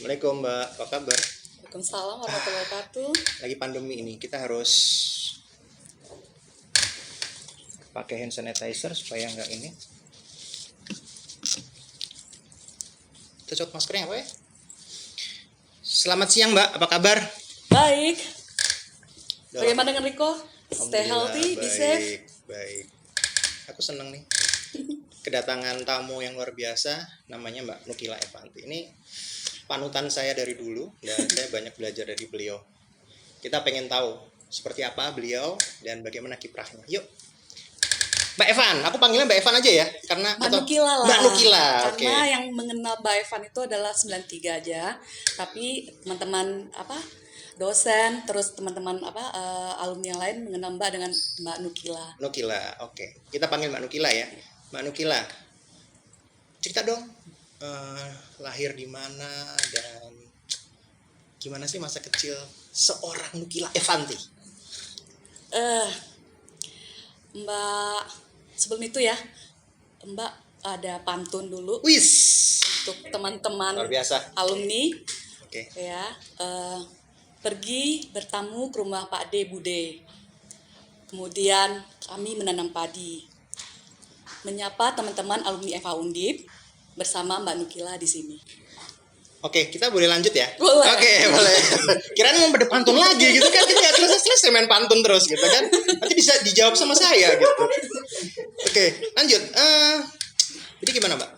Assalamualaikum Mbak, apa kabar? Waalaikumsalam warahmatullahi wabarakatuh. Lagi pandemi ini, kita harus pakai hand sanitizer supaya nggak ini. Cocok maskernya apa ya? Selamat siang Mbak, apa kabar? Baik. Udah Bagaimana dengan Riko? Stay healthy, be safe. Baik. Aku seneng nih. Kedatangan tamu yang luar biasa, namanya Mbak Nukila Evanti. Ini panutan saya dari dulu dan saya banyak belajar dari beliau. Kita pengen tahu seperti apa beliau dan bagaimana kiprahnya. Yuk, Mbak Evan, aku panggilnya Mbak Evan aja ya, karena Mbak Nukila lah. Mbak Nukila, Karena yang mengenal Mbak Evan itu adalah 93 aja. Tapi teman-teman dosen, terus teman-teman alumni yang lain mengenal Mbak dengan Mbak Nukila. Nukila, oke. Kita panggil Mbak Nukila ya. Mbak Nukila, cerita dong lahir di mana dan gimana sih masa kecil seorang Nukila Evanti? Mbak, sebelum itu ya, Mbak ada pantun dulu Wis, untuk teman-teman luar biasa. alumni. Oke. Ya, pergi bertamu ke rumah Pak D Bude. Kemudian kami menanam padi. Menyapa teman-teman alumni FH Undip bersama Mbak Nukila di sini. Oke, kita boleh lanjut ya? Boleh. Oke, boleh. Kirain mau beda pantun lagi gitu kan, kita nggak selesai main pantun terus gitu kan. Nanti bisa dijawab sama saya gitu. Oke, lanjut. Jadi gimana Mbak?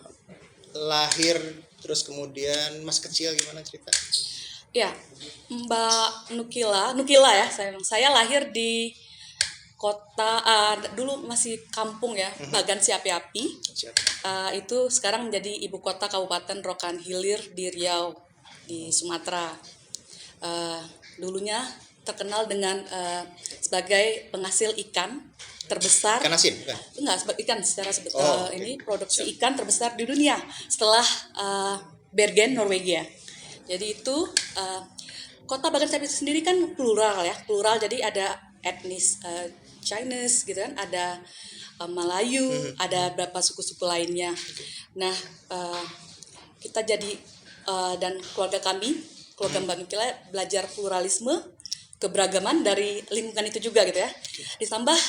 Lahir terus kemudian mas kecil gimana cerita? Ya, Mbak Nukila ya, saya lahir di kota dulu masih kampung ya, Bagan Siapi-Api. Itu sekarang menjadi ibu kota Kabupaten Rokan Hilir di Riau di Sumatera. Dulunya terkenal dengan sebagai penghasil ikan terbesar. Ikan asin bukan? Enggak, ikan secara Okay. ini produksi ikan terbesar di dunia setelah Bergen, Norwegia. Jadi itu kota Bagan Siapi sendiri kan plural ya, jadi ada etnis Chinese gitu kan, ada Melayu, ada beberapa suku-suku lainnya. Nah, kita jadi dan keluarga Mbak Nukila belajar pluralisme, keberagaman dari lingkungan itu juga gitu ya. Ditambah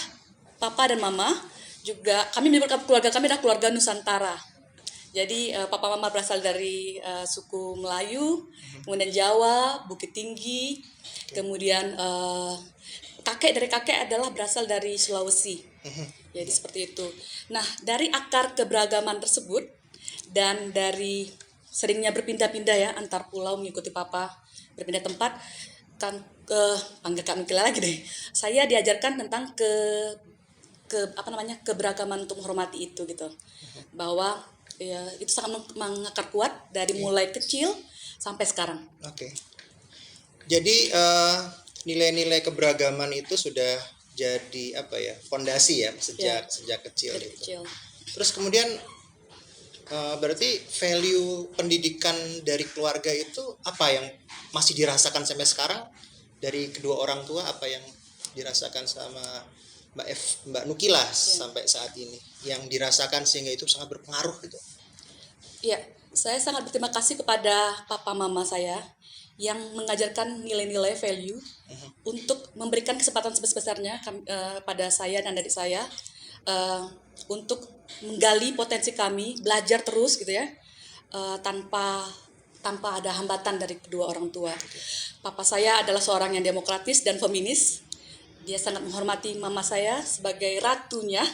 papa dan mama juga, kami menyebut keluarga kami adalah keluarga Nusantara. Jadi papa mama berasal dari suku Melayu, kemudian Jawa, Bukit Tinggi, kemudian kakek adalah berasal dari Sulawesi. Jadi seperti itu. Nah, dari akar keberagaman tersebut dan dari seringnya berpindah-pindah ya antar pulau mengikuti papa berpindah tempat, kan panggil Kak Nukila lagi deh. Saya diajarkan tentang keberagaman untuk menghormati itu gitu. Bahwa ya itu sangat mengakar kuat dari mulai kecil sampai sekarang. Oke. Jadi nilai-nilai keberagaman itu sudah jadi fondasi ya sejak kecil Dari gitu. kecil. Terus kemudian berarti value pendidikan dari keluarga itu apa yang masih dirasakan sampai sekarang dari kedua orang tua, apa yang dirasakan sama Mbak Nukila sampai saat ini yang dirasakan sehingga itu sangat berpengaruh gitu? Ya, saya sangat berterima kasih kepada papa mama saya yang mengajarkan nilai-nilai value untuk memberikan kesempatan sebesar-besarnya pada saya dan adik saya untuk menggali potensi kami, belajar terus gitu ya, tanpa ada hambatan dari kedua orang tua. Papa saya adalah seorang yang demokratis dan feminis. Dia sangat menghormati mama saya sebagai ratunya.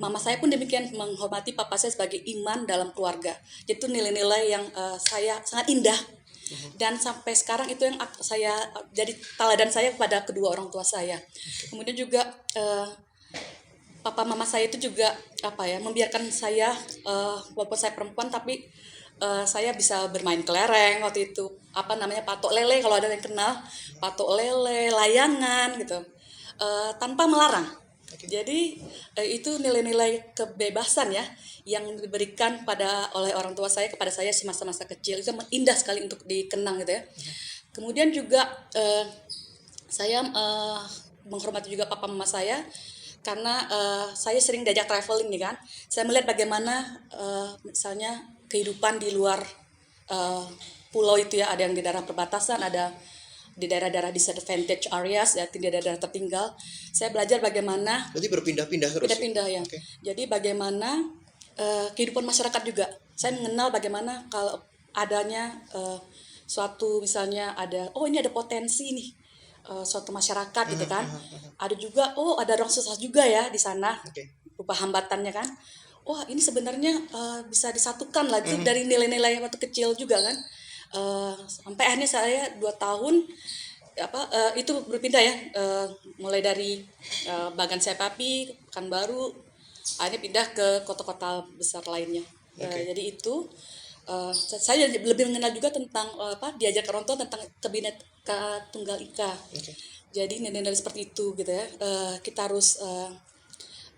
Mama saya pun demikian menghormati papa saya sebagai iman dalam keluarga. Itu nilai-nilai yang saya sangat indah. Dan sampai sekarang itu yang saya jadi teladan saya kepada kedua orang tua saya. Kemudian juga papa mama saya itu juga membiarkan saya walaupun saya perempuan tapi saya bisa bermain kelereng waktu itu, patok lele kalau ada yang kenal, patok lele, layangan gitu, tanpa melarang. Jadi itu nilai-nilai kebebasan ya yang diberikan oleh orang tua saya kepada saya semasa-masa kecil, itu indah sekali untuk dikenang gitu ya. Kemudian juga saya menghormati juga papa mama saya karena saya sering diajak traveling nih kan. Saya melihat bagaimana misalnya kehidupan di luar pulau itu ya, ada yang di daerah perbatasan, ada di daerah-daerah disadvantaged areas ya, di daerah-daerah tertinggal. Saya belajar bagaimana Berarti berpindah-pindah terus. pindah-pindah ya. Oke. Jadi bagaimana kehidupan masyarakat juga. Saya mengenal bagaimana kalau adanya suatu misalnya ada, oh ini ada potensi nih suatu masyarakat gitu kan. Ada juga, oh ada orang susah juga ya di sana. Oke. Rupa hambatannya kan. Wah ini sebenarnya bisa disatukan lah itu dari nilai-nilai waktu kecil juga kan. Sampai akhirnya saya 2 tahun itu berpindah ya, mulai dari Bagan Sepapi, Pekanbaru, akhirnya pindah ke kota-kota besar lainnya. Jadi itu saya lebih mengenal juga tentang diajak orang tua tentang Bhinneka Tunggal Ika. Oke. Jadi nilai-nilai seperti itu gitu ya. Kita harus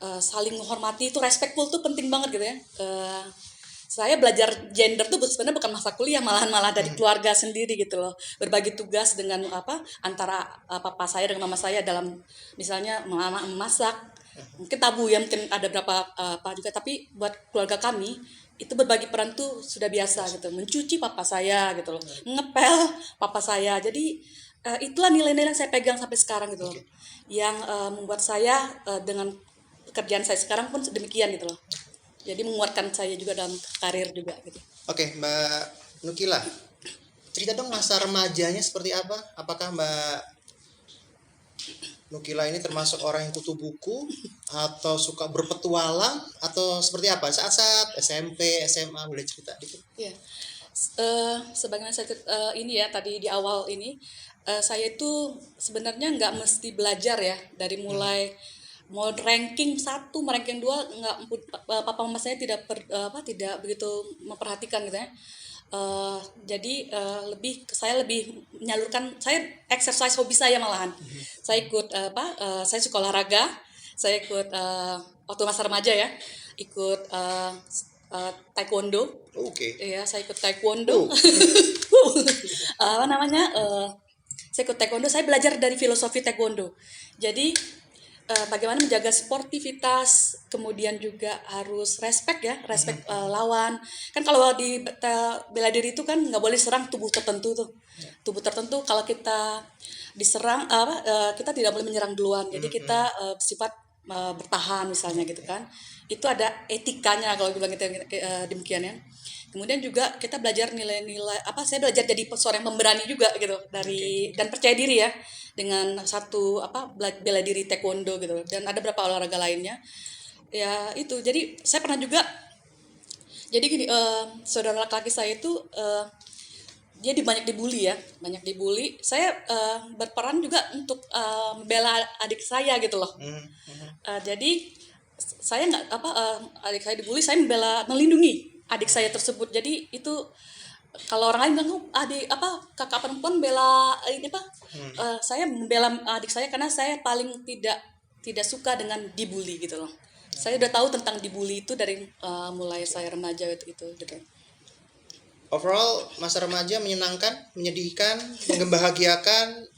saling menghormati, itu respectful tuh penting banget gitu ya. Saya belajar gender tuh sebenarnya bukan masa kuliah, malah dari keluarga sendiri gitu loh. Berbagi tugas dengan antara papa saya dengan mama saya dalam misalnya mama memasak. Mungkin tabu ya, mungkin ada berapa juga, tapi buat keluarga kami itu berbagi peran tuh sudah biasa gitu. Mencuci papa saya gitu loh. Ngepel papa saya. Jadi itulah nilai-nilai yang saya pegang sampai sekarang gitu loh. Yang membuat saya dengan pekerjaan saya sekarang pun demikian gitu loh. Jadi menguatkan saya juga dalam karir juga gitu. Oke, Mbak Nukila, cerita dong masa remajanya seperti apa? Apakah Mbak Nukila ini termasuk orang yang kutu buku atau suka berpetualang atau seperti apa? Saat-saat SMP, SMA, boleh cerita dikit? Iya. Sebagaimana saya ini ya tadi di awal ini, saya itu sebenarnya nggak mesti belajar ya dari mulai mau ranking 1, ranking 2 nggak, papa mama saya tidak begitu memperhatikan gitu ya. Jadi saya lebih menyalurkan, saya exercise hobi saya malahan. Saya ikut saya suka olahraga, saya ikut waktu masa remaja ya, ikut taekwondo. Oke. Iya, saya ikut taekwondo. Saya ikut taekwondo, saya belajar dari filosofi taekwondo. Jadi bagaimana menjaga sportivitas, kemudian juga harus respect lawan. Kan kalau di bela diri itu kan nggak boleh serang tubuh tertentu tuh. Tubuh tertentu kalau kita diserang kita tidak boleh menyerang duluan. Jadi kita sifat bertahan misalnya gitu kan. Itu ada etikanya kalau bilang gitu demikian ya. Kemudian juga kita belajar nilai-nilai saya belajar jadi seorang yang pemberani juga gitu dan percaya diri ya dengan satu bela diri taekwondo gitu, dan ada beberapa olahraga lainnya ya itu. Jadi saya pernah juga, jadi gini, saudara laki-laki saya itu dia banyak dibully. Saya berperan juga untuk membela adik saya gitu loh. Jadi saya nggak adik saya dibully, saya melindungi adik saya tersebut. Jadi itu kalau orang lain bilang kakak perempuan bela ini saya membela adik saya karena saya paling tidak suka dengan dibully gitu loh. Saya udah tahu tentang dibully itu dari mulai saya remaja itu gitu. Overall masa remaja menyenangkan, menyedihkan, membahagiakan,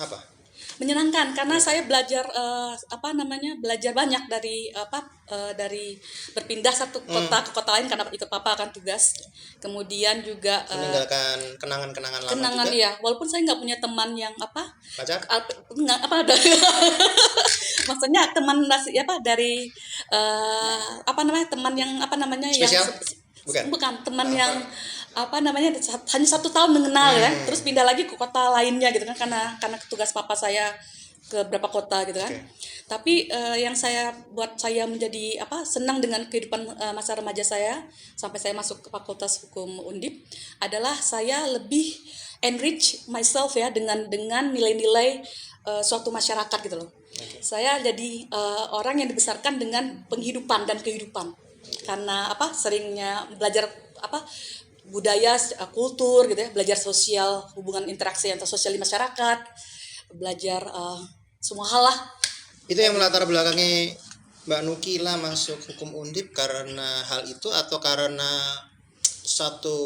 apa? Menyenangkan karena saya belajar belajar banyak dari berpindah satu kota ke kota lain karena ikut papa akan tugas. Kemudian juga meninggalkan kenangan-kenangan lama juga. Ya, walaupun saya nggak punya teman yang pacar ada maksudnya teman dari teman yang spesial? bukan teman yang hanya 1 tahun mengenal ya, terus pindah lagi ke kota lainnya gitu kan karena tugas papa saya ke beberapa kota gitu kan. Tapi yang buat saya menjadi senang dengan kehidupan masa remaja saya sampai saya masuk ke Fakultas Hukum Undip adalah saya lebih enrich myself ya dengan nilai-nilai suatu masyarakat gitu loh. Saya jadi orang yang dibesarkan dengan penghidupan dan kehidupan karena seringnya belajar budaya, kultur gitu ya, belajar sosial, hubungan interaksi antar sosial di masyarakat, belajar semua hal lah. Itu yang melatar belakangi Mbak Nukila masuk Hukum Undip karena hal itu atau karena satu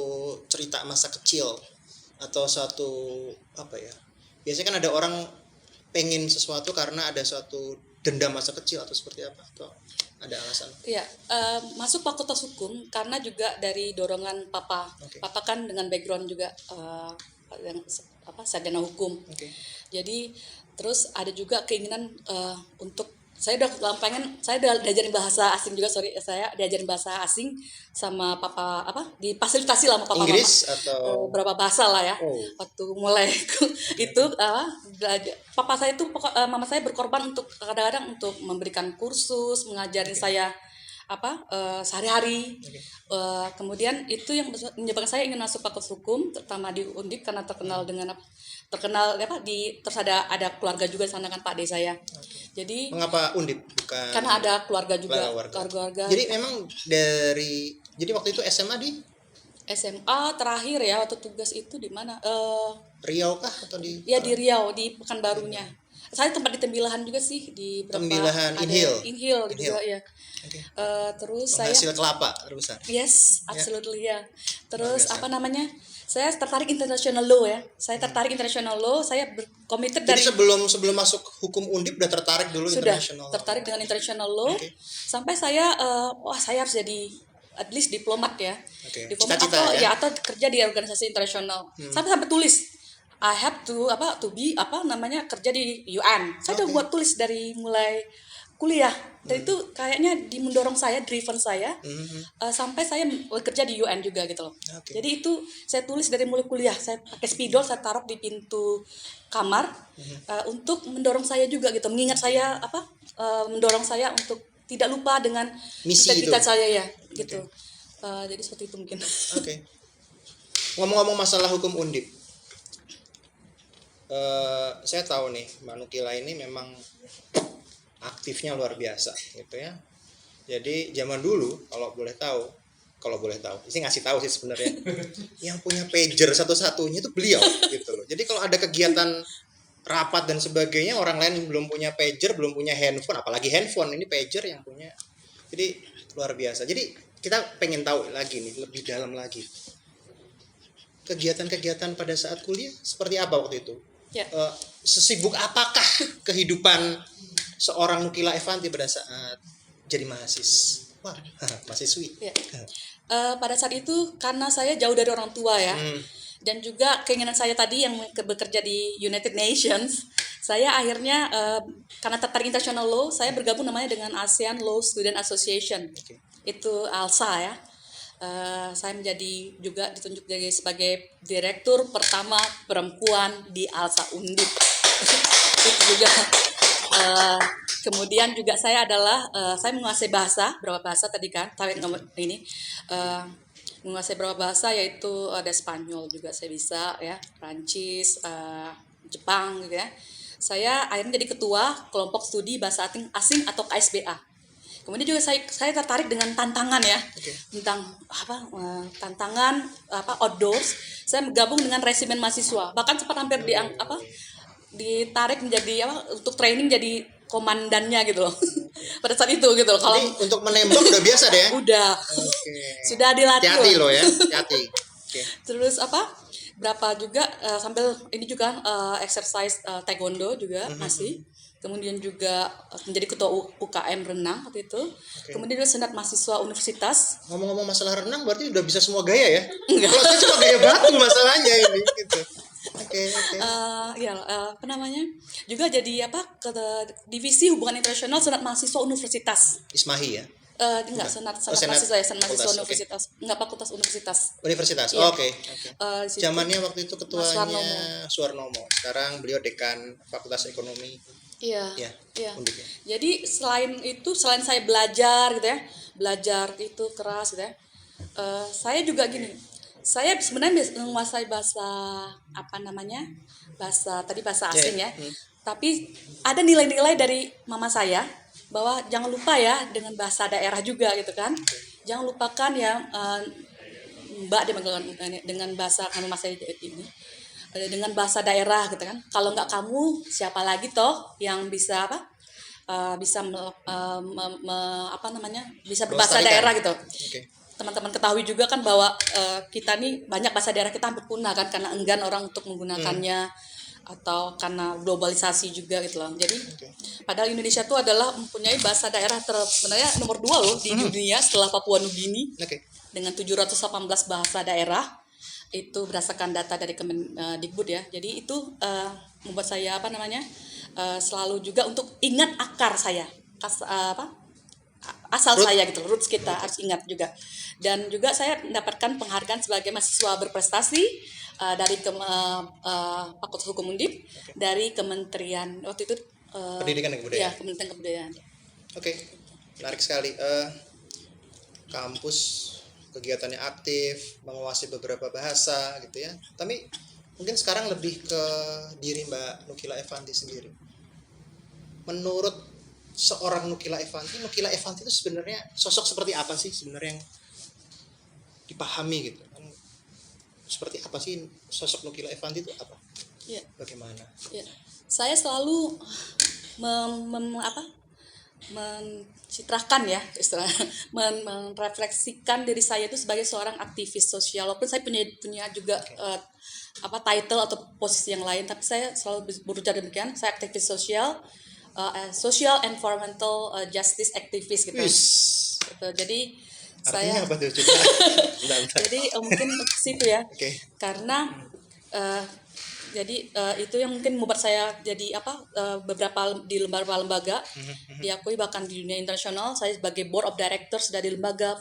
cerita masa kecil atau satu biasanya kan ada orang pengen sesuatu karena ada suatu dendam masa kecil atau seperti apa, atau ada alasan? Iya, masuk Fakultas Hukum karena juga dari dorongan papa. Oke. Papa kan dengan background juga yang sarjana hukum. Oke. Jadi terus ada juga keinginan untuk saya udah diajarin bahasa asing juga, saya diajarin bahasa asing sama papa, difasilitasi lah sama papa Inggris mama. atau Berapa bahasa lah ya. Oh. Waktu mulai itu papa saya itu mama saya berkorban untuk kadang-kadang untuk memberikan kursus, mengajarin saya sehari-hari. Oke. Kemudian itu yang menyebabkan saya ingin masuk Fakultas Hukum, terutama di Undip karena terkenal terus ada keluarga juga di sana kan, Pak De saya. Jadi mengapa Undip bukan? karena ada keluarga juga, keluarga. Jadi memang jadi waktu itu SMA di SMA terakhir ya, waktu tugas itu di mana? Riau kah atau di? Ya di Riau, di Pekanbarunya. Saya tempat di Tembilahan juga sih, di Tembilahan, ada Inhil. Inhil juga ya. Oke. Terus saya Penghasil kelapa terbesar. yes, absolutely ya. Terus biasa. saya tertarik international law ya. Saya tertarik international law. Saya berkomited Jadi dari sebelum masuk hukum Undip udah tertarik dulu sudah international. tertarik dengan international law. Oke. Sampai saya saya harus jadi at least diplomat ya. Oke. Diplomat Cita-cita atau ya? atau kerja di organisasi internasional. Sampai tulis I have to be kerja di UN. Saya udah buat tulis dari mulai kuliah. Dan itu kayaknya mendorong saya, driven saya sampai saya bekerja di UN juga gitu loh. Oke. Jadi itu saya tulis dari mulai kuliah. Saya pakai spidol, saya taruh di pintu kamar untuk mendorong saya juga gitu. Mengingat saya mendorong saya untuk tidak lupa dengan Misi cita-cita itu. saya ya gitu. Jadi seperti itu mungkin. Oke. Ngomong-ngomong masalah hukum Undip. Saya tahu nih Mbak Nukila ini memang aktifnya luar biasa gitu ya. Jadi zaman dulu kalau boleh tahu, ini ngasih tahu sih sebenarnya, yang punya pager satu-satunya itu beliau gitu loh. Jadi kalau ada kegiatan rapat dan sebagainya, orang lain yang belum punya pager, belum punya handphone, apalagi handphone, ini pager yang punya. Jadi luar biasa. Jadi kita pengen tahu lagi nih, lebih dalam lagi. Kegiatan-kegiatan pada saat kuliah seperti apa waktu itu? Ya. Sesibuk apakah kehidupan seorang Nukila Evanti pada saat jadi mahasiswi? Ya. Pada saat itu karena saya jauh dari orang tua ya, dan juga keinginan saya tadi yang bekerja di United Nations, saya akhirnya karena tertarik international law, saya bergabung namanya dengan ASEAN Law Student Association. Oke. Itu ALSA ya. Saya ditunjuk sebagai direktur pertama perempuan di ALSA Undip. Itu juga. Kemudian juga saya menguasai berapa bahasa tadi kan? Menguasai berapa bahasa, yaitu ada Spanyol juga saya bisa ya, Prancis, Jepang gitu ya. Saya akhirnya jadi ketua kelompok studi bahasa asing atau KSBA. Kemudian juga saya tertarik dengan tantangan ya, tentang tantangan outdoors. Saya bergabung dengan resimen mahasiswa, bahkan sempat hampir ditarik menjadi untuk training jadi komandannya gitu loh. Pada saat itu gitu loh. Kalau jadi untuk menembak udah biasa deh ya? Udah. Sudah dilatih. Hati-hati loh ya, hati-hati. Terus berapa juga sambil ini juga exercise taekwondo juga masih. Kemudian juga menjadi ketua UKM renang waktu itu. Kemudian juga senat mahasiswa universitas. Ngomong-ngomong masalah renang berarti udah bisa semua gaya ya? Enggak. Kalau saya cuma gaya batu masalahnya ini gitu. Oke. Juga jadi divisi hubungan internasional senat mahasiswa universitas. Ismahi ya? Enggak, senat mahasiswa ya, senat mahasiswa universitas. Enggak, fakultas universitas. Universitas. Iya. Oke. Zamannya waktu itu ketuanya Suwarnomo. Sekarang beliau dekan Fakultas Ekonomi. Iya. Undip ya. Jadi selain saya belajar gitu ya, belajar itu keras gitu ya. Saya juga gini. Saya sebenarnya menguasai bahasa bahasa asing ya. Tapi ada nilai-nilai dari mama saya bahwa jangan lupa ya dengan bahasa daerah juga gitu kan. Jangan lupakan ya Mbak dengan bahasa mama saya ini. Dengan bahasa daerah gitu kan. Kalau nggak kamu, siapa lagi toh yang bisa bisa berbahasa daerah gitu. Teman-teman ketahui juga kan bahwa kita nih banyak bahasa daerah kita hampir punah kan karena enggan orang untuk menggunakannya. atau karena globalisasi juga gitu loh. Jadi Oke. padahal Indonesia itu adalah mempunyai bahasa daerah sebenarnya nomor 2 loh di dunia setelah Papua Nugini Oke. dengan 718 bahasa daerah. Itu berdasarkan data dari Kemendikbud ya. Jadi itu membuat saya selalu juga untuk ingat akar saya, asal Root. saya gitu, roots kita harus ingat juga. Dan juga saya mendapatkan penghargaan sebagai mahasiswa berprestasi dari Fakultas Hukum Undip, dari Kementerian waktu itu Pendidikan dan Kebudayaan. ya, Kementerian Kebudayaan. Oke, menarik sekali. Kampus kegiatannya aktif, menguasai beberapa bahasa gitu ya. Tapi mungkin sekarang lebih ke diri Mbak Nukila Evanti sendiri. Menurut seorang Nukila Evanti itu sebenarnya sosok seperti apa sih sebenarnya yang dipahami gitu? Seperti apa sih sosok Nukila Evanti itu apa? Ya. Bagaimana? Ya. Saya selalu mencitrakan ya merefleksikan diri saya itu sebagai seorang aktivis sosial, walaupun saya punya juga title atau posisi yang lain, tapi saya selalu berujar demikian. Saya aktivis sosial, social environmental justice activist gitu. Gitu. Jadi Artinya saya apa tuh? Bentar. jadi mungkin ke situ ya. Oke. Karena jadi itu yang mungkin membuat saya jadi beberapa di lembaga diakui bahkan di dunia internasional. Saya sebagai board of directors dari lembaga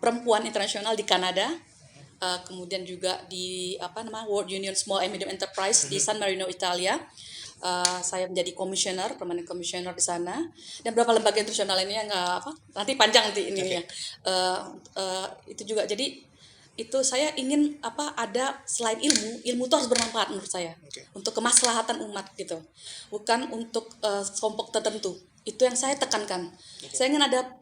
perempuan internasional di Kanada, kemudian juga di World Union Small and Medium Enterprise di San Marino, Italia. Saya menjadi permanent commissioner di sana, dan beberapa lembaga internasional ini yang nanti panjang nanti ini ya. Itu juga jadi itu saya ingin ada selain ilmu itu harus bermanfaat menurut saya untuk kemaslahatan umat gitu, bukan untuk kelompok tertentu. Itu yang saya tekankan. Saya ingin ada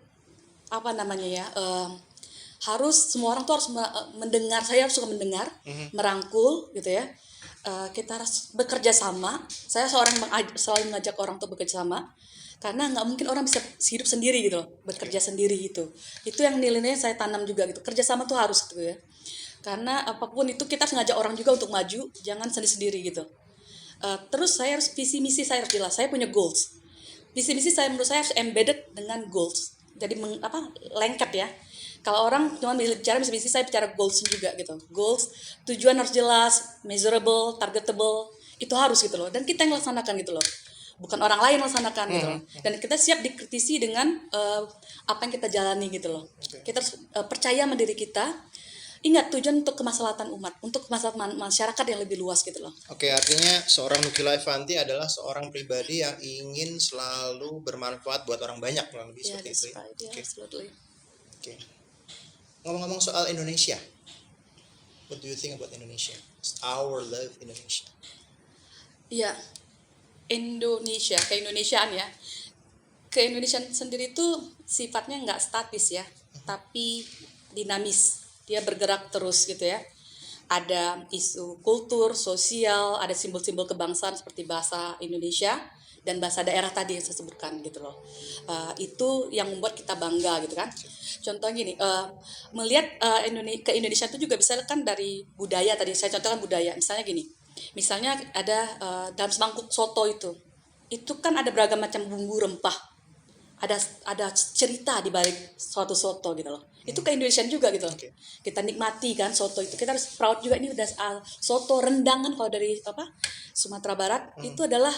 harus semua orang tuh harus mendengar. Saya harus suka mendengar, merangkul gitu ya. Kita harus bekerja sama. Saya seorang yang selalu mengajak orang untuk bekerja sama, karena nggak mungkin orang bisa hidup sendiri gitu loh, bekerja sendiri gitu. Itu yang nilainya saya tanam juga gitu. Kerjasama tuh harus gitu ya. Karena apapun itu kita harus ngajak orang juga untuk maju, jangan sendiri-sendiri gitu. Terus saya harus visi misi saya harus jelas. Saya punya goals. Visi misi saya menurut saya harus embedded dengan goals. Jadi lengkap ya. Kalau orang cuma bicara visi misi, saya bicara goals juga gitu. Goals, tujuan harus jelas, measurable, targetable, itu harus gitu loh. Dan kita yang laksanakan gitu loh. Bukan orang lain melaksanakan gitu loh. Dan kita siap dikritisi dengan apa yang kita jalani gitu loh. Kita harus percaya sama diri kita. Ingat, tujuan untuk kemaslahatan umat, untuk kemaslahatan masyarakat yang lebih luas gitu loh. Oke, artinya seorang Nukila Evanti adalah seorang pribadi yang ingin selalu bermanfaat buat orang banyak, kurang lebih seperti itu. Right. Yeah, absolutely. Oke. Ngomong-ngomong soal Indonesia, what do you think about Indonesia? Our love Indonesia. Iya, Indonesia, keindonesiaan ya. Keindonesiaan sendiri itu sifatnya nggak statis ya, tapi dinamis. Dia bergerak terus gitu ya. Ada isu kultur, sosial, ada simbol-simbol kebangsaan seperti bahasa Indonesia dan bahasa daerah tadi yang saya sebutkan gitu loh. Itu yang membuat kita bangga gitu kan. Contoh gini, melihat ke-Indonesia itu juga bisa kan dari budaya tadi. Saya contohkan budaya, misalnya gini. Misalnya ada dalam semangkuk soto itu kan ada beragam macam bumbu rempah. Ada cerita di balik suatu soto gitu loh. Itu ke-Indonesiaan juga gitu loh. Kita nikmati kan soto itu. Kita harus proud juga, ini udah soto rendang kan kalau dari Sumatera Barat. Itu adalah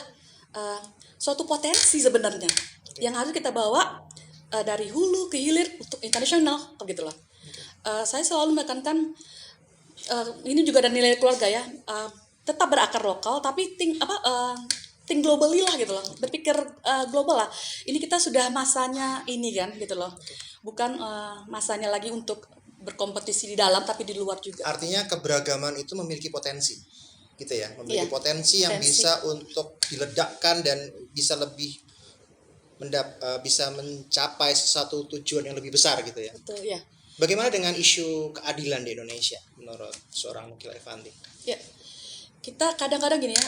suatu potensi sebenarnya yang harus kita bawa dari hulu ke hilir untuk internasional begitu loh. Saya selalu menekankan ini juga ada nilai keluarga ya. Tetap berakar lokal tapi think globally lah gitu loh, berpikir global lah. Ini kita sudah masanya ini kan gitu loh, bukan masanya lagi untuk berkompetisi di dalam tapi di luar juga. Artinya keberagaman itu memiliki potensi gitu ya, memiliki potensi yang bisa untuk diledakkan dan bisa lebih bisa mencapai sesuatu tujuan yang lebih besar gitu ya. Betul ya. Bagaimana dengan isu keadilan di Indonesia menurut seorang Nukila Evanti? Ya, kita kadang-kadang gini ya.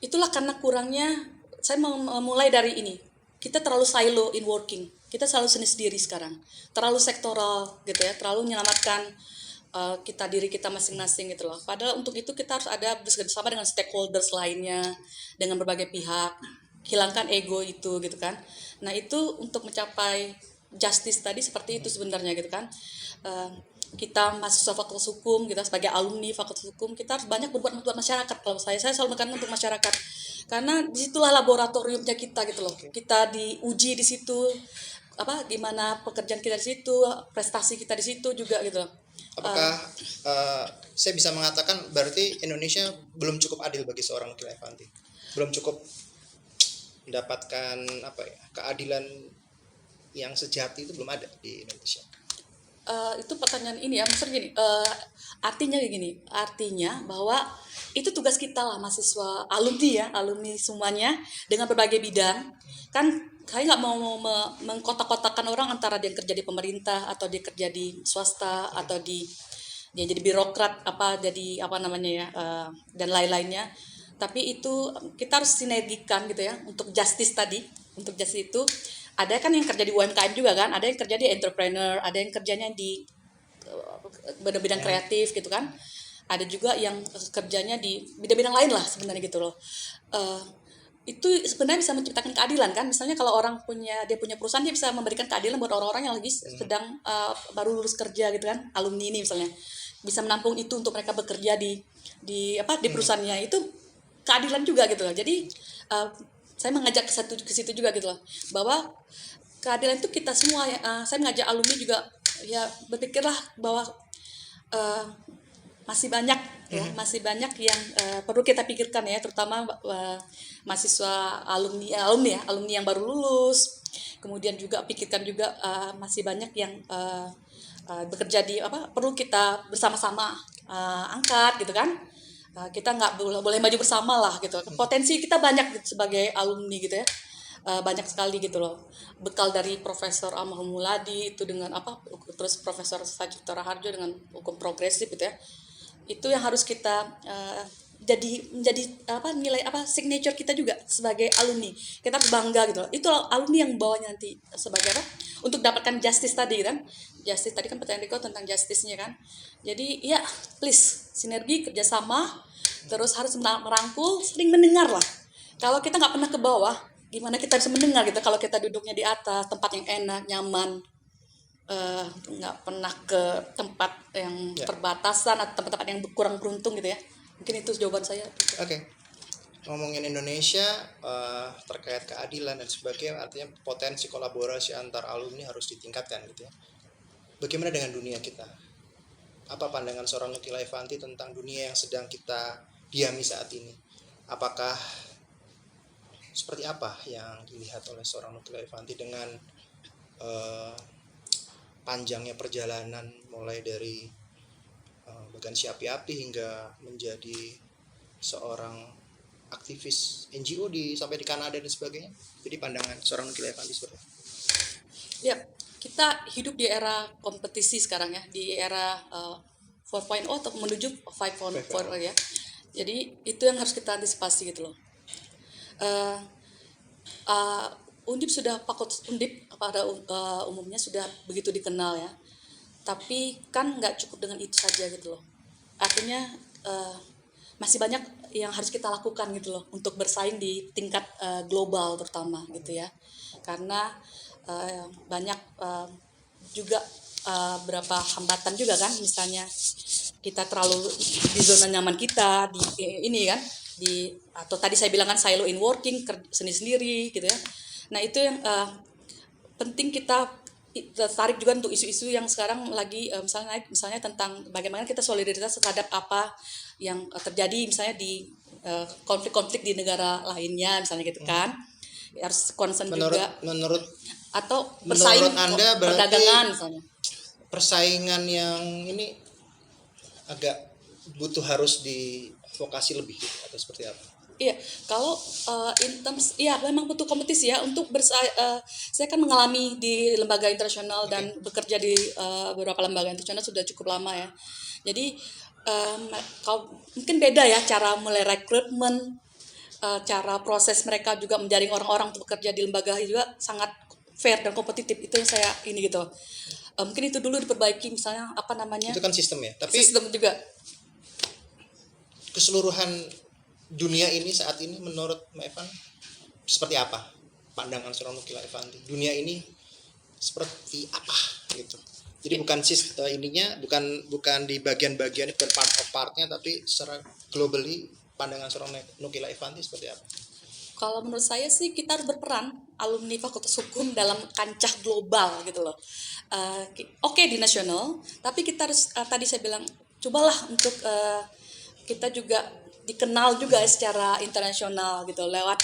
Itulah karena kurangnya, saya mulai dari ini. Kita terlalu silo in working. Kita selalu sendiri sekarang. Terlalu sektoral gitu ya, terlalu menyelamatkan kita diri kita masing-masing gitu loh. Padahal untuk itu kita harus ada bersama dengan stakeholders lainnya, dengan berbagai pihak, hilangkan ego itu gitu kan. Nah itu untuk mencapai justice tadi seperti itu sebenarnya gitu kan. Kita mahasiswa fakultas hukum, kita sebagai alumni fakultas hukum, kita harus banyak berbuat untuk masyarakat. Kalau saya selalu menekankan untuk masyarakat, karena disitulah laboratoriumnya kita gitu loh. Kita diuji di situ, gimana pekerjaan kita di situ, prestasi kita di situ juga gitu loh. Apakah saya bisa mengatakan berarti Indonesia belum cukup adil bagi seorang Nukila Evanti? Belum cukup mendapatkan keadilan yang sejati itu belum ada di Indonesia. Itu pertanyaan ini ya, maksudnya gini, artinya bahwa itu tugas kita lah mahasiswa alumni semuanya dengan berbagai bidang. Kan saya nggak mau mengkotak-kotakan orang antara dia kerja di pemerintah atau dia kerja di swasta atau dia jadi birokrat dan lain-lainnya. Tapi itu kita harus sinergikan gitu ya untuk justice tadi. Untuk justice itu ada kan yang kerja di UMKM juga kan, ada yang kerja di entrepreneur, ada yang kerjanya di bidang kreatif gitu kan, ada juga yang kerjanya di bidang-bidang lain lah sebenarnya gitu loh. Itu sebenarnya bisa menciptakan keadilan kan. Misalnya kalau orang punya perusahaan, dia bisa memberikan keadilan buat orang-orang yang lagi sedang baru lulus kerja gitu kan, alumni ini misalnya bisa menampung itu untuk mereka bekerja di perusahaannya. Itu keadilan juga gitu loh. Jadi saya mengajak ke situ juga gitu loh, bahwa keadilan itu kita semua ya. Saya mengajak alumni juga ya, berpikirlah bahwa masih banyak yang perlu kita pikirkan ya, terutama mahasiswa alumni yang baru lulus. Kemudian juga pikirkan juga masih banyak yang bekerja di perlu kita bersama-sama angkat gitu kan. Kita nggak boleh maju bersama lah gitu. Potensi kita banyak gitu, sebagai alumni gitu ya. Banyak sekali gitu loh. Bekal dari Profesor Almarhum Muladi itu dengan terus Profesor Sajito Raharjo dengan hukum progresif gitu ya. Itu yang harus kita menjadi nilai signature kita juga sebagai alumni. Kita harus bangga gitu loh. Itu alumni yang bawanya nanti sebagai untuk dapatkan justice tadi kan. Justice tadi kan pertanyaan Riko tentang justice-nya kan. Jadi ya please sinergi, kerjasama, terus harus merangkul, sering mendengar lah. Kalau kita nggak pernah ke bawah, gimana kita bisa mendengar gitu? Kalau kita duduknya di atas tempat yang enak, nyaman, nggak pernah ke tempat yang perbatasan atau tempat-tempat yang kurang beruntung gitu ya. Mungkin itu jawaban saya. Oke. Ngomongin Indonesia terkait keadilan dan sebagainya, artinya potensi kolaborasi antar alumni harus ditingkatkan gitu ya. Bagaimana dengan dunia kita? Apa pandangan seorang Nukila Evanti tentang dunia yang sedang kita diami saat ini? Apakah seperti apa yang dilihat oleh seorang Nukila Evanti dengan panjangnya perjalanan mulai dari bagan si api-api hingga menjadi seorang aktivis NGO sampai di Kanada dan sebagainya? Jadi pandangan seorang Nukila Evanti seperti apa? Ya, kita hidup di era kompetisi sekarang ya, di era 4.0 atau menuju 5.0 ya. Jadi itu yang harus kita antisipasi gitu loh. Undip pada umumnya sudah begitu dikenal ya. Tapi kan nggak cukup dengan itu saja gitu loh. Artinya masih banyak yang harus kita lakukan gitu loh untuk bersaing di tingkat global terutama gitu ya. Karena banyak juga beberapa hambatan juga kan, misalnya kita terlalu di zona nyaman kita atau tadi saya bilang kan silo in working, sendiri gitu ya. Nah itu yang penting kita tertarik juga untuk isu-isu yang sekarang lagi misalnya tentang bagaimana kita solidaritas terhadap apa yang terjadi misalnya di konflik-konflik di negara lainnya misalnya gitu kan. Harus concern menurut atau bersaing Anda perdagangan misalnya. Persaingan yang ini agak butuh harus divokasi lebih atau seperti apa? Iya, kalau in terms memang butuh kompetisi ya untuk saya kan mengalami di lembaga internasional dan bekerja di beberapa lembaga internasional sudah cukup lama ya. Jadi kalau mungkin beda ya cara mulai rekrutmen, cara proses mereka juga menjaring orang-orang untuk bekerja di lembaga juga sangat fair dan kompetitif, itu yang saya ini gitu. Mungkin itu dulu diperbaiki, misalnya apa namanya, Itu kan sistem ya. Tapi sistem juga. keseluruhan dunia ini saat ini menurut Mbak Evan seperti apa pandangan seorang Nukila Evanti? Dunia ini seperti apa gitu. Jadi bukan sistem ininya, bukan di bagian-bagian, bukan part of partnya, tapi secara globally pandangan seorang Nukila Evanti seperti apa? Kalau menurut saya sih kita harus berperan alumni Fakultas Hukum dalam kancah global gitu loh. Oke, di nasional, tapi kita harus tadi saya bilang cobalah untuk kita juga dikenal juga secara internasional gitu lewat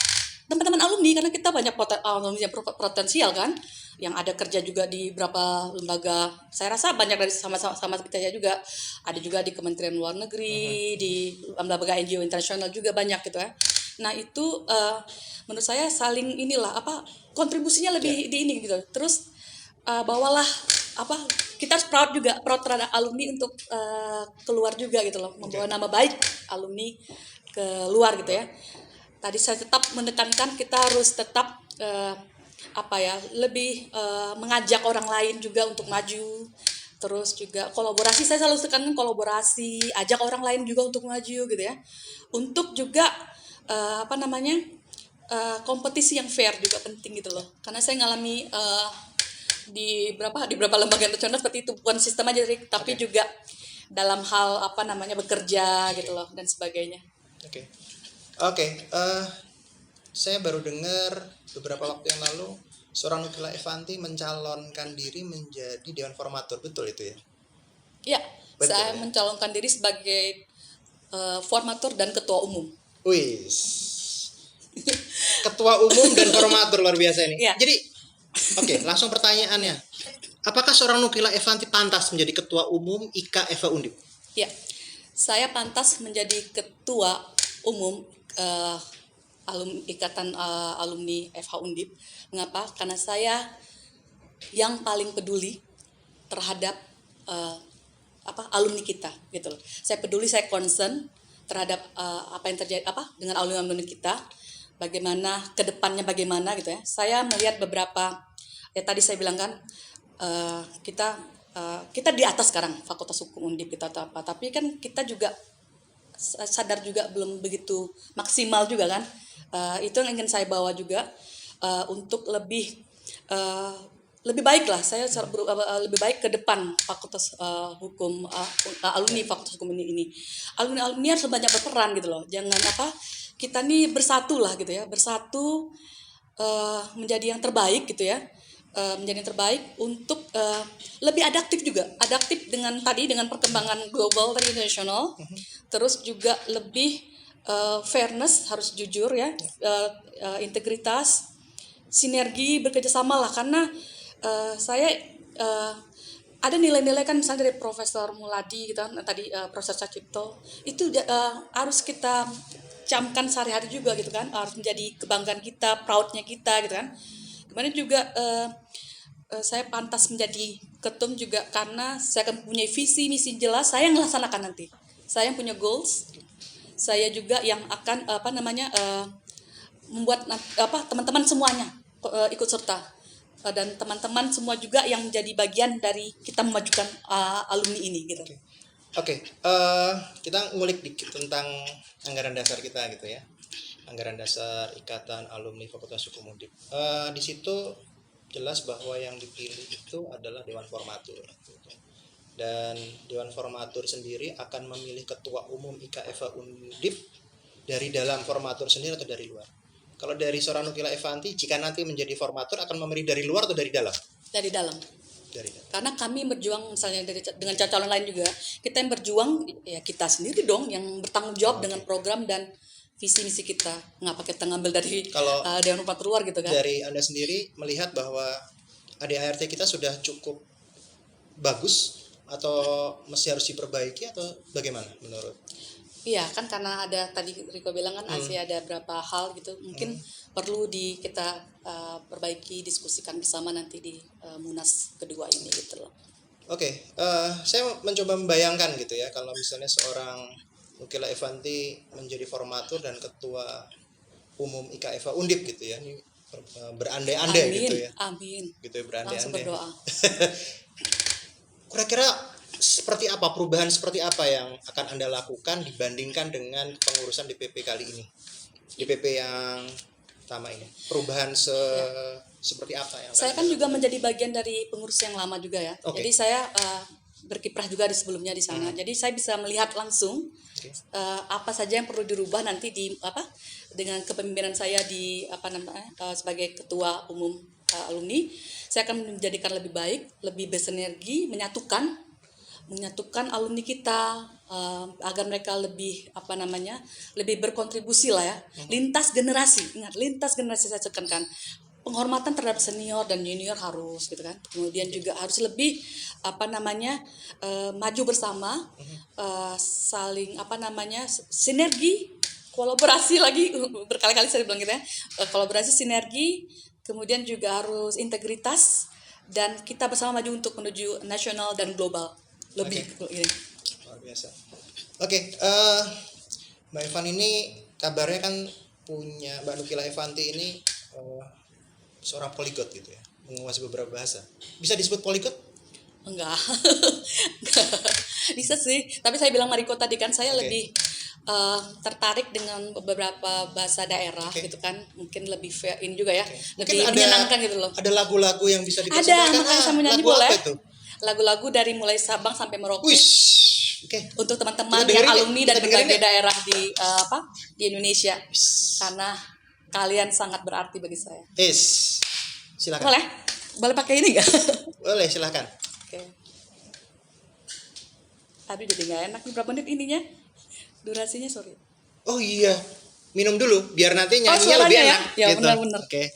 teman-teman alumni, karena kita banyak alumni yang potensial kan, yang ada kerja juga di beberapa lembaga. Saya rasa banyak dari sama kita ya juga, ada juga di Kementerian Luar Negeri, di lembaga NGO internasional juga banyak gitu ya. Nah itu menurut saya saling inilah kontribusinya lebih di ini gitu. Terus bawalah kita harus proud terhadap alumni untuk keluar juga gitu loh, membawa nama baik alumni ke luar gitu ya. Tadi saya tetap menekankan kita harus tetap lebih mengajak orang lain juga untuk maju. Terus juga kolaborasi, saya selalu tekankan kolaborasi, ajak orang lain juga untuk maju gitu ya. Untuk juga kompetisi yang fair juga penting gitu loh. Karena saya ngalami di beberapa lembaga internasional seperti itu, bukan sistem aja tapi juga dalam hal bekerja gitu loh dan sebagainya. Saya baru dengar beberapa waktu yang lalu seorang Nukila Evanti mencalonkan diri menjadi Dewan Formatur, betul itu ya? Iya, saya mencalonkan diri sebagai formatur dan ketua umum. Wis, ketua umum dan formatur, luar biasa ini. Ya. Jadi, langsung pertanyaannya, apakah seorang Nukila Evanti pantas menjadi ketua umum IKA FH Undip? Ya, saya pantas menjadi ketua umum Ikatan Alumni FH Undip. Mengapa? Karena saya yang paling peduli terhadap alumni kita gitu loh. Saya peduli, saya concern terhadap apa yang terjadi dengan alumni kita, bagaimana kedepannya bagaimana gitu ya. Saya melihat beberapa tadi saya bilang kan kita di atas sekarang Fakultas Hukum Undip kita tapi kan kita juga sadar juga belum begitu maksimal juga kan. Itu yang ingin saya bawa juga untuk lebih baik lah. Saya lebih baik ke depan Fakultas Hukum, alumni Fakultas Hukum ini. Alumni harus banyak berperan gitu loh. Jangan kita nih bersatu lah gitu ya, bersatu menjadi yang terbaik gitu ya. Menjadi yang terbaik untuk lebih adaptif dengan perkembangan global dan internasional. Terus juga lebih fairness, harus jujur ya, integritas, sinergi, bekerjasama lah. Karena saya ada nilai-nilai kan, misalnya dari Profesor Muladi gitu kan, tadi Profesor Cipto itu harus kita camkan sehari-hari juga gitu kan, harus menjadi kebanggaan kita, proudnya kita gitu kan. Kemudian juga saya pantas menjadi ketum juga karena saya akan punya visi misi jelas, saya yang melaksanakan nanti. Saya yang punya goals, saya juga yang akan membuat teman-teman semuanya ikut serta, dan teman-teman semua juga yang menjadi bagian dari kita memajukan alumni ini gitu. Kita ngulik dikit tentang anggaran dasar kita gitu ya. Anggaran dasar Ikatan Alumni Fakultas Hukum Undip. Di situ jelas bahwa yang dipilih itu adalah Dewan Formatur. Dan Dewan Formatur sendiri akan memilih ketua umum IKFH Undip dari dalam formatur sendiri atau dari luar. Kalau dari seorang Nukila Evanti, jika nanti menjadi formatur akan memilih dari luar atau dari dalam? Dari dalam. Karena kami berjuang misalnya dengan calon lain juga, kita yang berjuang ya kita sendiri dong yang bertanggung jawab dengan program dan visi misi kita. Ngapa kita ngambil dari Dewan Formatur luar gitu kan? Dari Anda sendiri melihat bahwa ADART kita sudah cukup bagus atau masih harus diperbaiki atau bagaimana menurut? Iya kan, karena ada tadi Riko bilang kan masih ada beberapa hal gitu mungkin perlu kita perbaiki, diskusikan bersama nanti di Munas kedua ini gitu loh. Saya mencoba membayangkan gitu ya, kalau misalnya seorang Nukila Evanti menjadi formatur dan ketua umum IKFH Undip gitu ya. Ini berandai-andai Amin, gitu ya. amin. Gitu ya, Langsung berandai-andai. berdoa. Kira-kira seperti apa, perubahan seperti apa yang akan Anda lakukan dibandingkan dengan pengurusan DPP kali ini? DPP yang pertama ini. Perubahan Ya. seperti apa yang akan Saya Anda kan juga lakukan? menjadi bagian dari pengurus yang lama juga ya. Oke. Jadi saya berkiprah juga di sebelumnya di sana. Jadi saya bisa melihat langsung Oke. apa saja yang perlu dirubah nanti di dengan kepemimpinan saya di sebagai ketua umum alumni. Saya akan menjadikan lebih baik, lebih bersinergi, menyatukan alumni kita agar mereka lebih lebih berkontribusi lah ya. Lintas generasi, ingat lintas generasi saya tekankan. Penghormatan terhadap senior dan junior harus gitu kan. Kemudian juga harus lebih maju bersama, saling sinergi, kolaborasi lagi berkali-kali saya bilang gitu ya. Kolaborasi, sinergi, kemudian juga harus integritas dan kita bersama maju untuk menuju nasional dan global. Lebih ini. Luar biasa. Oke, Mbak Evan ini kabarnya kan punya Mbak Nukila Evanti ini seorang poligot gitu ya, menguasai beberapa bahasa. Bisa disebut poligot? Enggak. Bisa sih, tapi saya bilang Mariko tadi kan saya Oke. lebih tertarik dengan beberapa bahasa daerah Oke. gitu kan, mungkin lebih fair ini juga ya, Mungkin lebih menyenangkan gitu loh. Ada lagu-lagu yang bisa Ada, dipersembahkan. makanya saya mau nyanyi Lagu boleh. apa itu? Lagu-lagu dari mulai Sabang sampai Merauke. Wish. Oke. Untuk teman-teman Kita yang dengerin ya, alumni kita dan dengerin berbagai ya. daerah di Indonesia, karena kalian sangat berarti bagi saya. Silakan. Boleh pakai ini nggak? Boleh, silakan. Oke. Aduh jadi nggak enak nih, berapa menit ininya? Durasinya sorry. Oh iya, minum dulu biar nanti nyanyinya suaranya lebih ya? enak. Ya, gitu. benar-benar. Oke.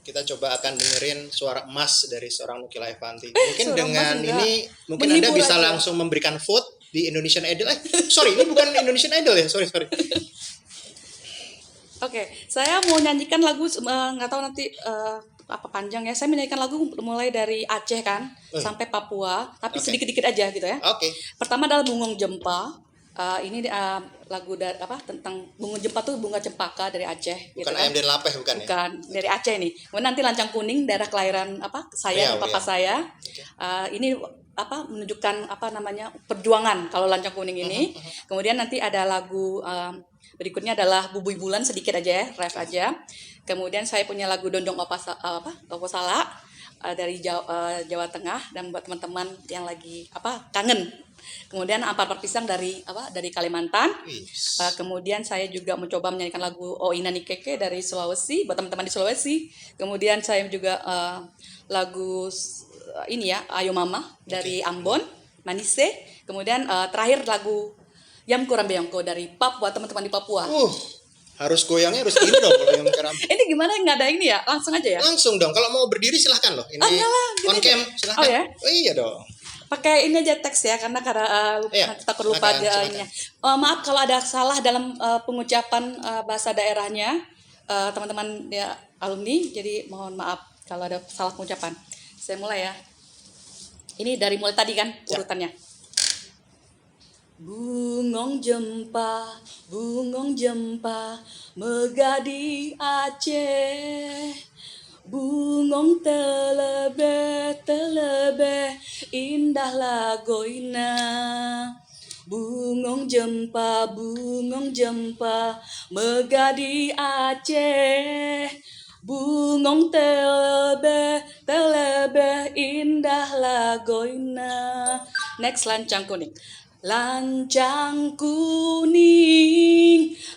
Kita coba akan dengerin suara emas dari seorang Nukila Evanti. Mungkin suara dengan emas enggak. ini, mungkin Anda Menghibur bisa aja. langsung memberikan vote di Indonesian Idol. Sorry, ini bukan Indonesian Idol ya. Sorry. Oke, saya mau nyanyikan lagu nggak tahu nanti apa panjang ya. Saya menyanyikan lagu mulai dari Aceh kan sampai Papua, tapi Oke. sedikit-sedikit aja gitu ya. Oke. Pertama adalah Bungong Jempa. Ini lagu dari tentang Bungong Jempa tuh bunga cempaka dari Aceh. Bukan gitu kan. ayam dan lapeh, bukan ya? Bukan, dari Aceh nih. Kemudian nanti Lancang Kuning daerah kelahiran saya dan papa saya. Ini menunjukkan perjuangan kalau Lancang Kuning ini. Kemudian nanti ada lagu berikutnya adalah Bubui Bulan, sedikit aja ya, ref aja. Kemudian saya punya lagu Dondong Oposala dari Jawa Tengah, dan buat teman-teman yang lagi kangen. Kemudian Ampar Pisang dari Kalimantan. Kemudian saya juga mencoba menyanyikan lagu O Inani Keke dari Sulawesi buat teman-teman di Sulawesi. Kemudian saya juga lagu ini ya, Ayo Mama dari Ambon, Manise. Kemudian terakhir lagu Yam Kuram Beyongko dari Papua, teman-teman di Papua. Harus goyangnya harus gini dong kalau yang keram. Ini gimana, nggak ada ini ya? Langsung aja ya? Langsung dong. Kalau mau berdiri silahkan loh. Ini enggak lah, gini on aja. cam silahkan. Oh ya? Oh iya dong. Pakai ini aja teks ya, karena Iya, takut lupa silakan, aja silakan. ininya. Maaf kalau ada salah dalam pengucapan bahasa daerahnya, teman-teman ya alumni, jadi mohon maaf kalau ada salah pengucapan. Saya mulai ya. Ini dari mulai tadi kan urutannya. Bungong jempa, megah di Aceh. Bungong telebe, indah lagoina. Bungong jempa, megah di Aceh. Bungong telebe, indah lagoina. Next, Lancang Kuning.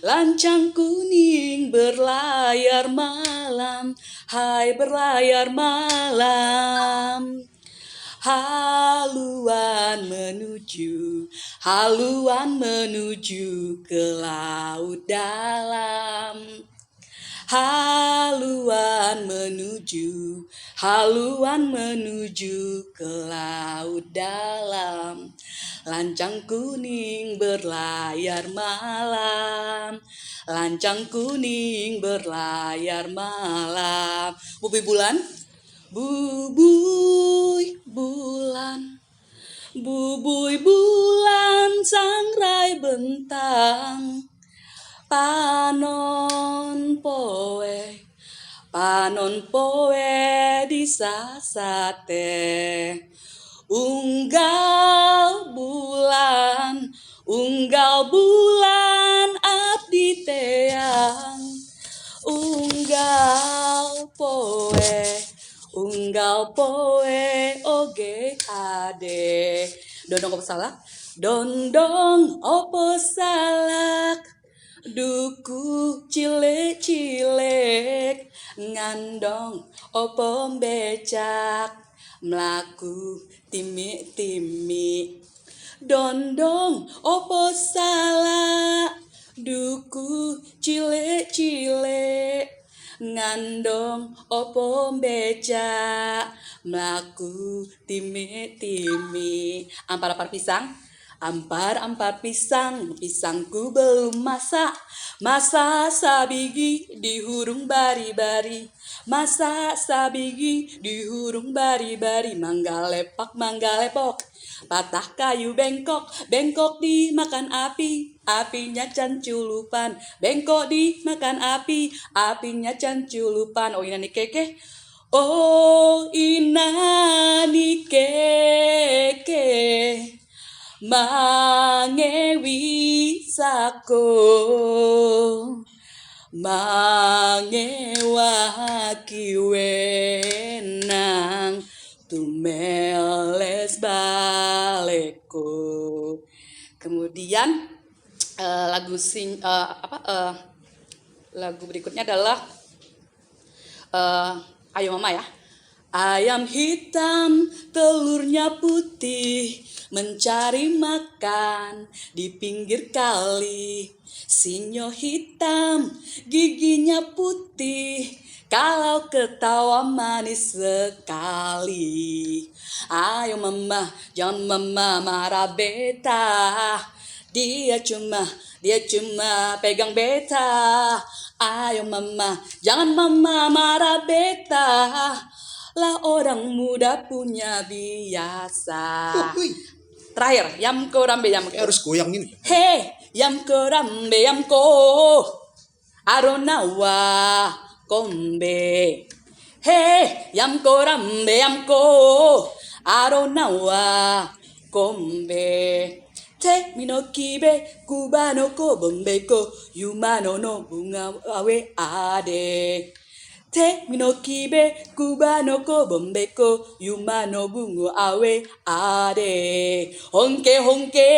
Lancang kuning berlayar malam, hai berlayar malam. Haluan menuju ke laut dalam. Haluan menuju ke laut dalam. Lancang kuning berlayar malam. Lancang kuning berlayar malam. Bubui bulan. Bubui bulan sangrai bentang, panon poe di sasate. Unggal bulan abdi teang, unggal poe oge ade. Dondong opo salak, dondong opo salak, duku cilek-cilek, ngandong opo becak, mlaku timi-timi. Dondong opo salak, duku cilek-cilek, ngandong opo becak, mlaku timi-timi. Ampar-ampar pisang, ampar-ampar pisang, pisangku belum masak, masak sabigi di hurung bari-bari, masak sabigi di hurung bari-bari, mangga lepak, mangga lepok, patah kayu bengkok, bengkok dimakan api, apinya canculupan, bengkok dimakan api, apinya canculupan. Oh inani keke, oh inani keke, mangewi sako, mangewaki wenang, tumeles baleko. Kemudian lagu berikutnya adalah Ayo Mama ya. Ayam hitam, telurnya putih, mencari makan di pinggir kali. Sinyo hitam, giginya putih, kalau ketawa manis sekali. Ayo mama, jangan mama marah beta. Dia cuma pegang beta. Ayo mama, jangan mama marah beta. Lah orang muda punya biasa. Terakhir, yamko rambe yamko. Harus goyang ini. Hey, yamko rambe yamko, aronawa kombe. Hey, yamko rambe yamko, aronawa kombe. Te minokibe kubano ko bombeko, yumano no bunga awe ade. Te minokibe kubano ko bombeko, yumano bungo awe ade. Honke honke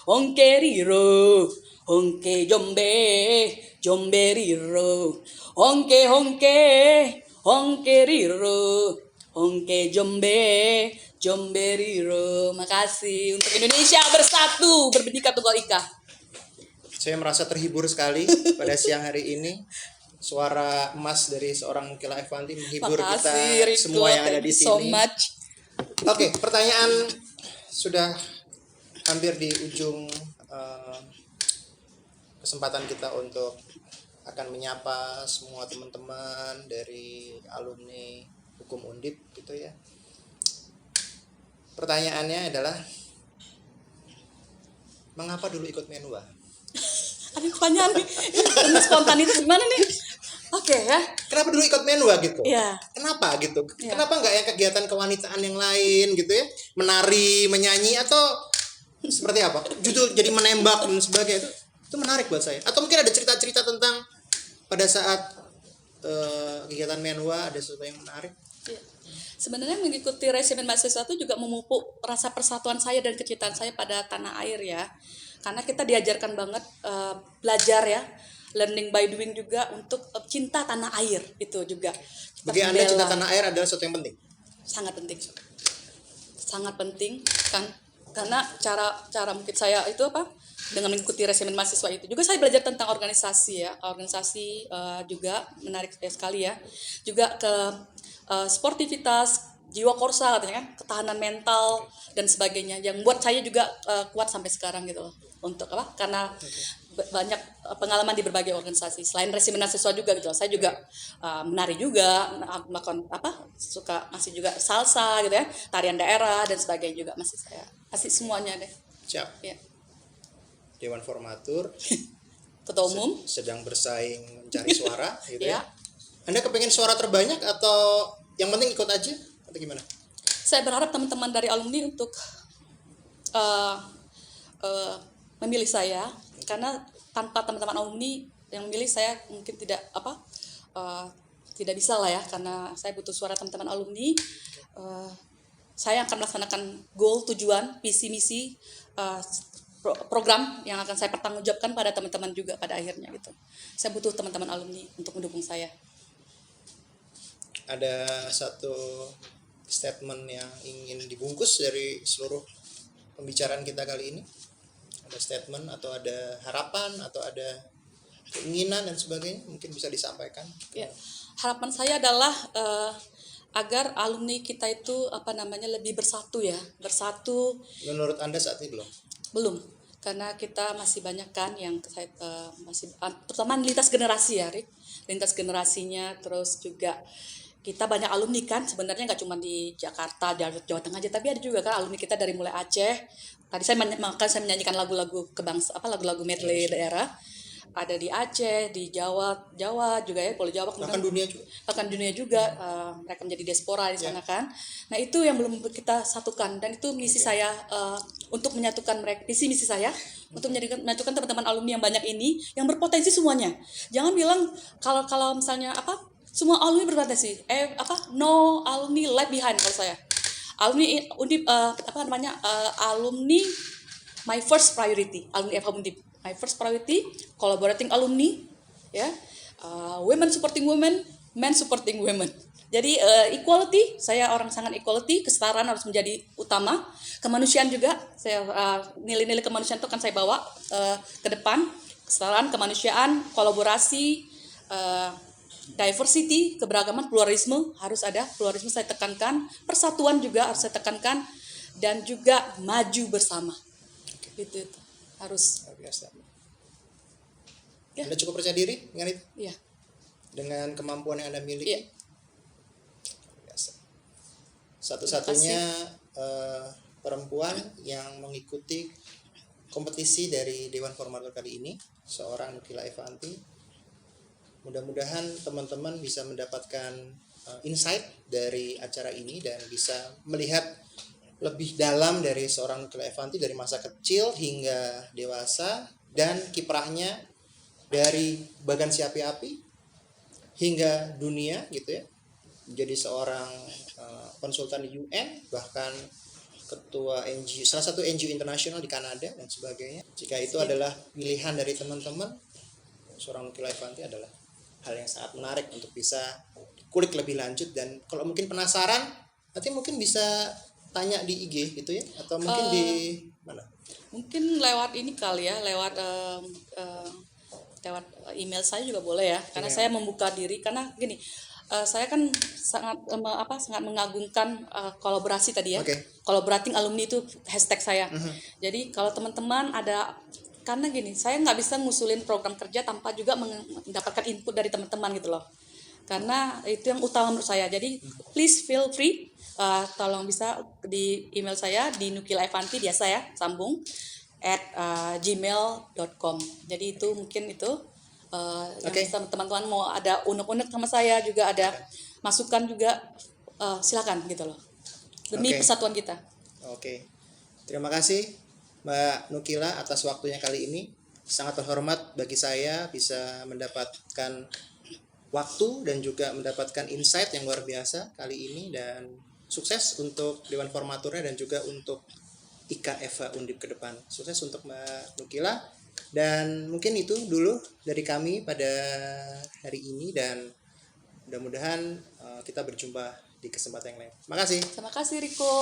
honke riro, honke jombe riro. Honke honke honke riro, honke jombe riro. Makasih. Untuk Indonesia bersatu, berbendika tunggal ika. Saya merasa terhibur sekali pada siang hari ini. Suara emas dari seorang Mukila Evanti menghibur Makasih, kita Rico. semua yang ada di Thank you so sini. much. Oke, pertanyaan sudah hampir di ujung kesempatan kita untuk akan menyapa semua teman-teman dari alumni Hukum Undip gitu ya. Pertanyaannya adalah, mengapa dulu ikut Menwa? Aduh, pertanyaan nih. Ini spontanitas gimana nih? Oke ya. Kenapa dulu ikut Menwa gitu? Iya. Kenapa gitu? Iya. Kenapa nggak yang kegiatan kewanitaan yang lain gitu ya? Menari, menyanyi, atau seperti apa? Judul jadi menembak dan sebagainya itu menarik buat saya. Atau mungkin ada cerita-cerita tentang pada saat kegiatan Menwa ada sesuatu yang menarik? Iya. Sebenarnya mengikuti resimen mahasiswa itu juga memupuk rasa persatuan saya dan kecintaan saya pada tanah air ya. Karena kita diajarkan banget belajar ya, learning by doing juga untuk cinta tanah air itu juga. Kita Bagi Anda membela. cinta tanah air adalah sesuatu yang penting. Sangat penting kan, karena cara mungkin saya itu apa, dengan mengikuti resimen mahasiswa itu juga saya belajar tentang organisasi ya, juga menarik sekali ya, juga ke sportivitas, jiwa korsa katanya kan, ketahanan mental dan sebagainya yang buat saya juga kuat sampai sekarang gitu loh. Untuk apa? Karena banyak pengalaman di berbagai organisasi. Selain resi mahasiswa juga gitu. Saya juga menari juga, melakukan suka masih juga salsa gitu ya, tarian daerah dan sebagainya juga masih semuanya deh. Siap. Ya. Dewan Formatur Ketua umum sedang bersaing mencari suara gitu ya. ya. Anda kepengen suara terbanyak atau yang penting ikut aja atau gimana? Saya berharap teman-teman dari alumni untuk memilih saya, karena tanpa teman-teman alumni yang memilih saya mungkin tidak bisa lah ya, karena saya butuh suara teman-teman alumni. Saya akan melaksanakan goal, tujuan, visi misi, program yang akan saya pertanggungjawabkan pada teman-teman juga pada akhirnya gitu. Saya butuh teman-teman alumni untuk mendukung saya. Ada satu statement yang ingin dibungkus dari seluruh pembicaraan kita kali ini? Ada statement atau ada harapan atau ada keinginan dan sebagainya, mungkin bisa disampaikan? Ya, harapan saya adalah agar alumni kita itu lebih bersatu ya, bersatu. Menurut Anda saat ini Belum, karena kita masih banyak kan yang masih terutama lintas generasi ya, Rik. Lintas generasinya, terus juga kita banyak alumni kan, sebenarnya nggak cuma di Jakarta, Jawa Tengah aja, tapi ada juga kan alumni kita dari mulai Aceh. Tadi saya menyanyikan lagu-lagu lagu-lagu medley daerah. Ada di Aceh, di Jawa juga ya, Pulau Jawa, bahkan dunia juga. Bahkan dunia juga, mereka menjadi diaspora di sana kan. Nah itu yang belum kita satukan, dan itu misi saya untuk menyatukan mereka, visi misi saya untuk menyatukan teman-teman alumni yang banyak ini, yang berpotensi semuanya. Jangan bilang kalau misalnya semua alumni berpotensi, no alumni left behind kalau saya. Alumni Undip alumni my first priority, alumni FH Undip. My first priority, collaborating alumni, ya, women supporting women, men supporting women. Jadi equality, saya orang sangat equality, kesetaraan harus menjadi utama. Kemanusiaan juga, saya nilai-nilai kemanusiaan itu akan saya bawa ke depan. Kesetaraan, kemanusiaan, kolaborasi, diversity, keberagaman, pluralisme harus ada. Pluralisme saya tekankan, persatuan juga harus saya tekankan, dan juga maju bersama. Itu harus. Biasa. Ya. Anda cukup percaya diri dengan itu? Iya. Dengan kemampuan yang Anda miliki? Iya. Biasa. Satu-satunya perempuan yang mengikuti kompetisi dari Dewan Formatur kali ini, seorang Nukila Evanti. Mudah-mudahan teman-teman bisa mendapatkan insight dari acara ini dan bisa melihat lebih dalam dari seorang Nukila Evanti dari masa kecil hingga dewasa, dan kiprahnya dari Bagan Si Api-Api hingga dunia gitu ya, menjadi seorang konsultan di UN, bahkan ketua NGO, salah satu NGO internasional di Kanada dan sebagainya. Jika itu adalah pilihan dari teman-teman, seorang Nukila Evanti adalah hal yang sangat menarik untuk bisa kulik lebih lanjut. Dan kalau mungkin penasaran, nanti mungkin bisa tanya di IG gitu ya, atau mungkin di mana? Mungkin lewat ini kali ya, lewat email saya juga boleh ya, karena saya membuka diri, karena gini, saya kan sangat mengagungkan kolaborasi tadi ya. Collaborating alumni itu hashtag saya. Jadi kalau teman-teman ada, karena gini, saya nggak bisa ngusulin program kerja tanpa juga mendapatkan input dari teman-teman gitu loh, karena itu yang utama menurut saya. Jadi please feel free, tolong bisa di email saya di Nukila Evanti biasa ya, sambung @gmail.com. Jadi itu mungkin itu yang bisa teman-teman mau ada unek-unek sama saya, juga ada masukan juga, silakan gitu loh, demi persatuan kita. Terima kasih Mbak Nukila atas waktunya kali ini. Sangat terhormat bagi saya bisa mendapatkan waktu dan juga mendapatkan insight yang luar biasa kali ini, dan sukses untuk Dewan Formaturnya dan juga untuk IKFH Undip ke depan. Sukses untuk Mbak Nukila, dan mungkin itu dulu dari kami pada hari ini, dan mudah-mudahan kita berjumpa di kesempatan yang lain. Terima kasih. Terima kasih Riko.